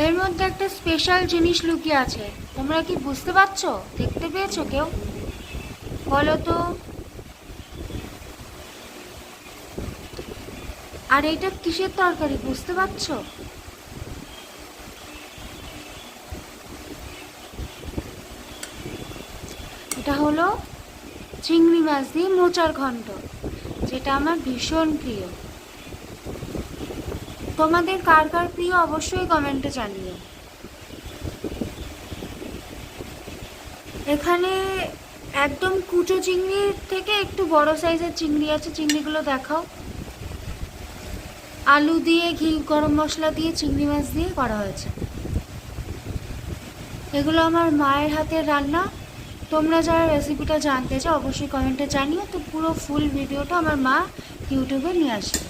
এর মধ্যে একটা স্পেশাল জিনিস লুকিয়ে আছে, তোমরা কি বুঝতে পারছো? দেখতে পেয়েছো কেউ? বলো তো। আর এটা কিসের তরকারি বুঝতে পারছো? এটা হলো চিংড়ি মাছ দিয়ে মোচার ঘন্ট, যেটা আমার ভীষণ প্রিয়। তোমাদের কার কার প্রিয় অবশ্যই কমেন্টে জানিও। এখানে একদম কুচো চিংড়ির থেকে একটু বড় সাইজের চিংড়ি আছে, চিংড়িগুলো দেখাও। আলু দিয়ে ঘি গরম মশলা দিয়ে চিংড়ি মাছ দিয়ে করা হয়েছে। এগুলো আমার মায়ের হাতের রান্না। তোমরা যারা রেসিপিটা জানতে চাও অবশ্যই কমেন্টে জানিও, তো পুরো ফুল ভিডিওটা আমার মা ইউটিউবে নিয়ে আসবে।